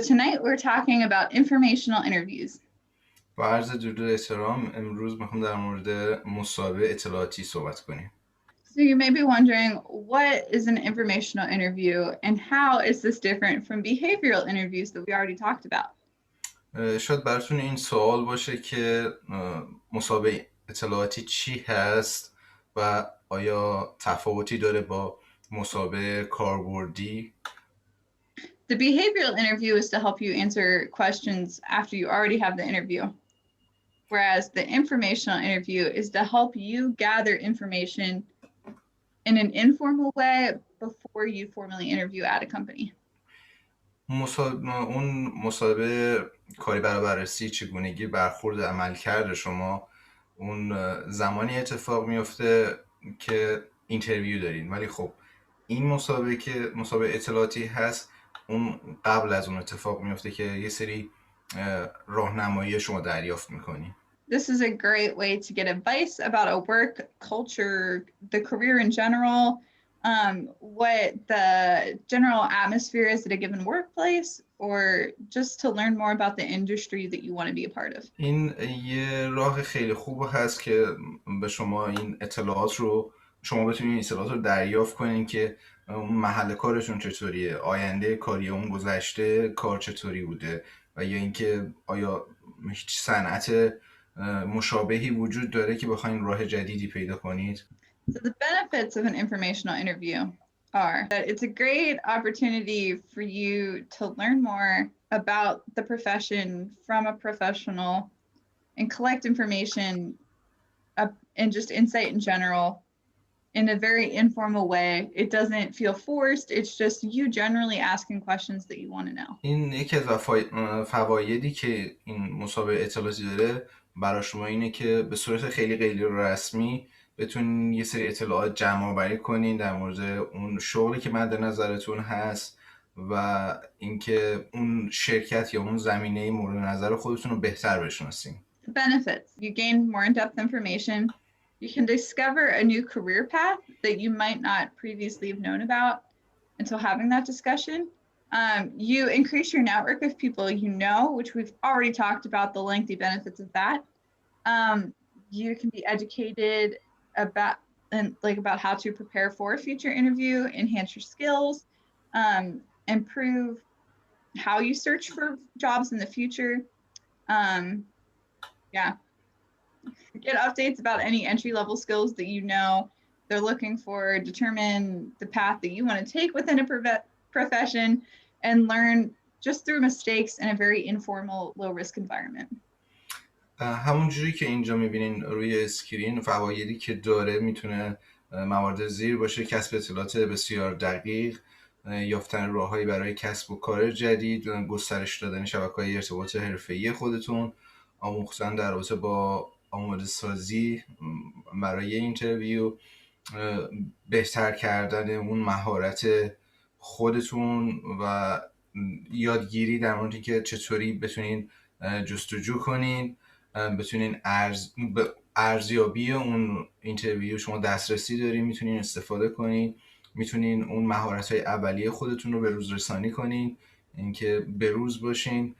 Tonight we're talking about informational interviews. با عرض درود و احترام امروز میخوام در مورد مسابقه اطلاعاتی صحبت کنیم. So you may be wondering, what is an informational interview and how is this different from behavioral interviews that we already talked about? شاید براتون این سوال باشه که مسابقه اطلاعاتی چی هست و آیا تفاوتی داره با مسابقه کاربردی؟ The behavioral interview is to help you answer questions after you already have the interview, whereas the informational interview is to help you gather information in an informal way before you formally interview at a company. اون مسابقه کاری برای بررسی چگونگی برخورد عملکرد شما اون زمانی اتفاق میفته که اینترویو دارین، ولی خب این مسابقه که مسابقه اطلاعاتی هست اون قبل از اون اتفاق میفته که یه سری راهنمایی شما دریافت میکنی. This is a great way to get advice about a work culture, the career in general, what the general atmosphere is at a given workplace, or just to learn more about the industry that you want to be a part of. این یه راه خیلی خوب هست که به شما این اطلاعات رو شما بتونید این اطلاعات رو دریافت کنین که اون محل کارشون چطوریه، آینده کاری اون گذشته کار چطوری بوده و یا اینکه آیا هیچ صنعت مشابهی وجود داره که بخواین راه جدیدی پیدا کنید. So the benefits of an informational interview are that it's a great opportunity for you to learn more about the profession from a professional and collect information and just insight in general in a very informal way. It doesn't feel forced. It's just you generally asking questions that you want to know. این یکی از فوایدی که این مسابقه اطلاعاتی داره برای شما اینه که به صورت خیلی غیر رسمی بتونین یه سری اطلاعات جمع آوری کنین در مورد اون شغلی که مد نظرتون هست و اینکه اون شرکت یا اون زمینه مورد نظر خودتون رو بهتر بشناسین. The benefits: you gain more in-depth information. You can discover a new career path that you might not previously have known about until having that discussion. You increase your network of people you know, which we've already talked about the lengthy benefits of that. You can be educated about how to prepare for a future interview, enhance your skills, improve how you search for jobs in the future. Get updates about any entry-level skills that you know they're looking for, determine the path that you want to take within a profession, and learn just through mistakes in a very informal, low-risk environment. همونجوری که اینجا میبینین روی اسکرین فوایدی که داره میتونه موارد زیر باشه: کسب اطلاعات بسیار دقیق، یافتن راههایی برای کسب و کار جدید، گسترش دادن شبکه‌های ارتباط حرفه‌ای خودتون، آموختن در رابطه با آماده سازی برای اینترویو، بهتر کردن اون مهارت خودتون و یادگیری در مورد اینکه چطوری بتونین جستجو کنین، بتونین ارزیابی اون اینترویو شما دسترسی دارین، میتونین استفاده کنین، میتونین اون مهارت‌های اولیه خودتون رو به روز رسانی کنین، اینکه به روز باشین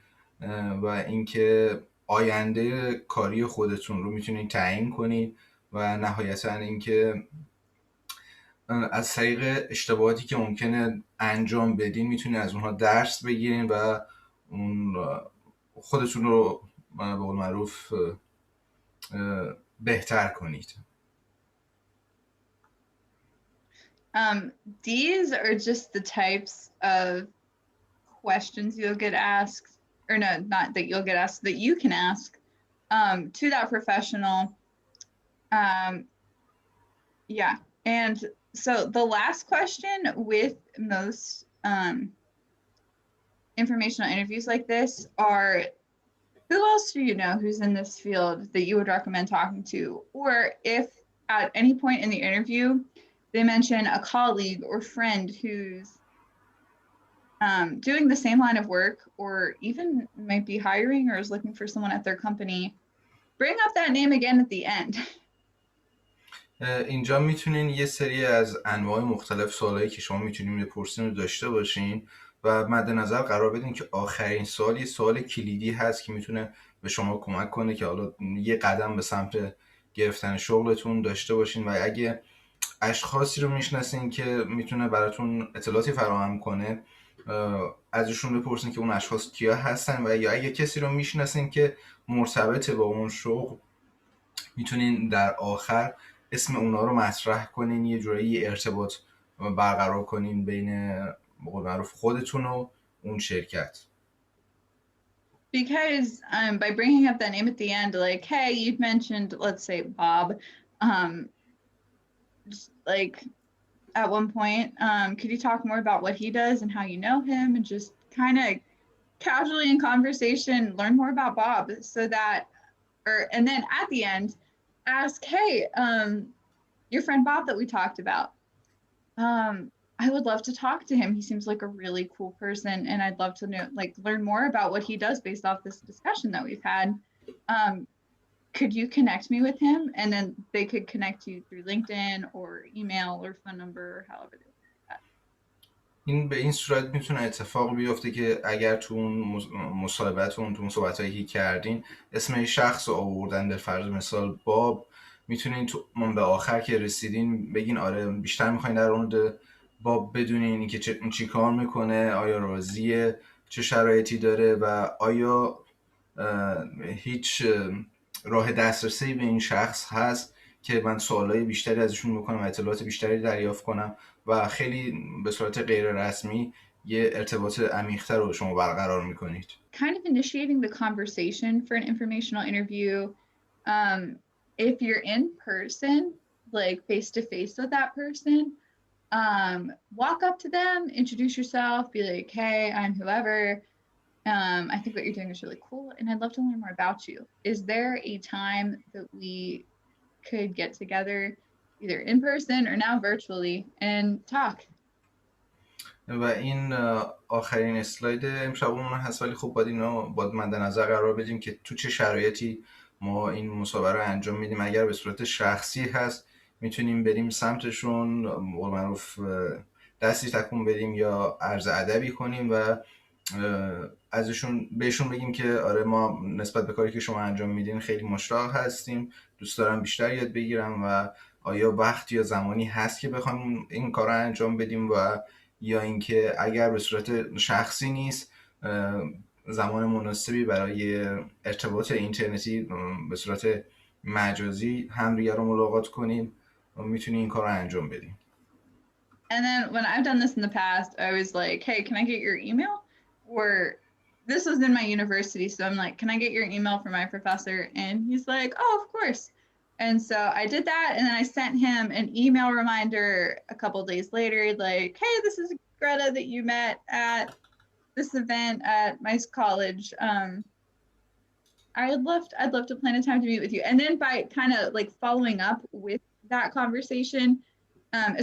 و اینکه آینده کاری خودتون رو میتونین تعیین کنین و نهایتاً اینکه از طریق اشتباهاتی که ممکنه انجام بدین میتونین از اونها درس بگیرین و اون خودتون رو به قول معروف بهتر کنید. These are just the types of questions you'll get asked, or no, not that you'll get asked, that you can ask to that professional. And so the last question with most informational interviews like this are, who else do you know who's in this field that you would recommend talking to? Or if at any point in the interview they mention a colleague or friend who's doing the same line of work or even might be hiring or is looking for someone at their company, bring up that name again at the end. اینجا میتونین یه سری از انواع مختلف سوالایی که شما میتونین بپرسین رو داشته باشین و مد نظر قرار بدین که آخرین سوال یه سوال کلیدی هست که میتونه به شما کمک کنه که حالا یه قدم به سمت گرفتن شغلتون داشته باشین. و اگه اشخاصی رو میشناسین که میتونه براتون اطلاعاتی فراهم کنه، ازشون بپرسین که اون اشخاص کیا هستن، و یا اگه کسی رو میشناسین که مرتبط با اون شغل، میتونین در آخر اسم اونا رو مطرح کنین، یه جورایی ارتباط برقرار کنین بین به قول معروف خودتون و اون شرکت. Because by bringing up that name at the end, like, hey, you've mentioned, let's say Bob, just like at one point, could you talk more about what he does and how you know him, and just kind of casually in conversation learn more about Bob, so that, or and then at the end, ask, hey, your friend Bob that we talked about. I would love to talk to him. He seems like a really cool person, and I'd love to know, like, learn more about what he does based off this discussion that we've had. Could you connect me with him? And then they could connect you through LinkedIn or email or phone number, or however they do that. این به این صورت میتونه اتفاق بیفته که اگر تو اون مصاحبهتون، تو اون صحبتایی که کردین، اسم یه شخص رو آوردن، به فرض مثال باب، میتونین تو به آخر که رسیدین بگین آره بیشتر میخواین در مورد باب بدونین که چی کار میکنه، آیا راضیه، چه شرایطی داره و آیا هیچ راه دسترسی به این شخص هست که من سوالای بیشتری ازشون بکنم و اطلاعات بیشتری دریافت کنم و خیلی به صورت غیر رسمی یه ارتباط عمیق‌تر رو شما برقرار میکنید. Kind of initiating the conversation for an informational interview. If you're in person, like face to face with that person, walk up to them, introduce yourself, be like, hey, I'm whoever. I think what you're doing is really cool, and I'd love to learn more about you. Is there a time that we could get together, either in person or now virtually, and talk? و این آخرین اسلاید امشبمون هست، ولی خب باید اینو مد نظر قرار بدیم که تو چه شرایطی ما این مسابقه رو انجام میدیم. اگر به صورت شخصی هست میتونیم بریم سمتشون، معروف دستی تکون بدیم یا عرض ادبی کنیم و بهشون بگیم که آره ما نسبت به کاری که شما انجام میدین خیلی مشتاق هستیم، دوست دارم بیشتر یاد بگیرم و آیا وقت یا زمانی هست که بخوایم این کار رو انجام بدیم، و یا اینکه اگر به صورت شخصی نیست زمان مناسبی برای ارتباط اینترنتی به صورت مجازی همدیگه رو ملاقات کنیم و میتونیم این کار رو انجام بدیم. And then when I've done this in the past, I was like, hey, can I get your email? Or this was in my university, so I'm like, can I get your email from my professor? And he's like, oh, of course. And so I did that, and then I sent him an email reminder a couple days later, like, hey, this is Greta that you met at this event at my college. I'd love to plan a time to meet with you. And then by kind of like following up with that conversation,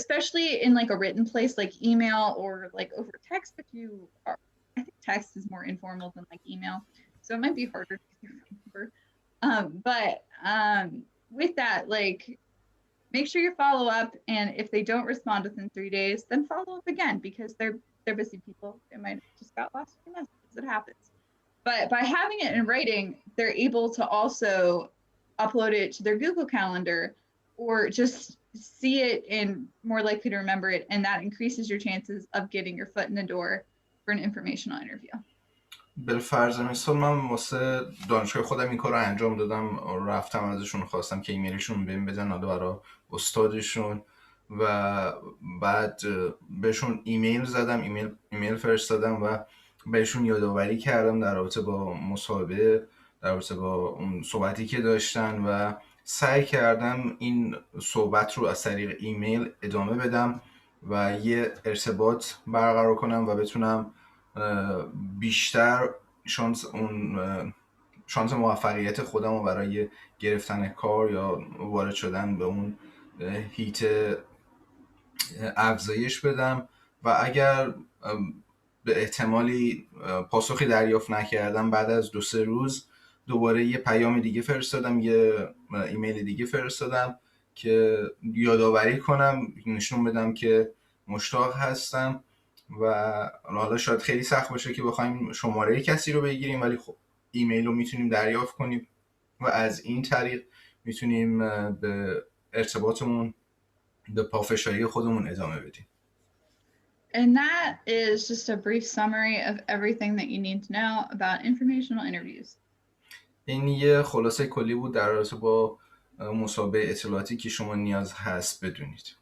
especially in like a written place like email or like over text, if you are, I think text is more informal than like email, so it might be harder to remember. But with that, like, make sure you follow up, and if they don't respond within 3 days, then follow up again, because they're busy people. They might have just got lost in messages. It happens. But by having it in writing, they're able to also upload it to their Google Calendar, or just see it and more likely to remember it, and that increases your chances of getting your foot in the door for an informational interview. بالفرض مثال من واسه دانشگاه خودم این کار رو انجام دادم، رفتم ازشون خواستم که ایمیلشون بهم بدن حالا برای استادشون و بعد بهشون ایمیل زدم، ایمیل فرستادم و بهشون یادآوری کردم در رابطه با مصاحبه، در رابطه با اون صحبتی که داشتن و سعی کردم این صحبت رو از طریق ایمیل ادامه بدم و یه ارتباط برقرار کنم و بتونم بیشتر شانس موفقیت خودم رو برای گرفتن کار یا وارد شدن به اون هیت افزایش بدم. و اگر به احتمالی پاسخی دریافت نکردم، بعد از 2-3 روز دوباره یه پیام دیگه فرستادم، یه ایمیل دیگه فرستادم که یادآوری کنم، نشون بدم که مشتاق هستم و حالا شاید خیلی سخت باشه که بخوایم شماره کسی رو بگیریم، ولی خب ایمیل رو میتونیم دریافت کنیم و از این طریق میتونیم به ارتباطمون به پافشاری خودمون ادامه بدیم. And that is just a brief summary of everything that you need to know about informational interviews. این یه خلاصه کلی بود در رابطه با مسابقه اطلاعاتی که شما نیاز هست بدونید.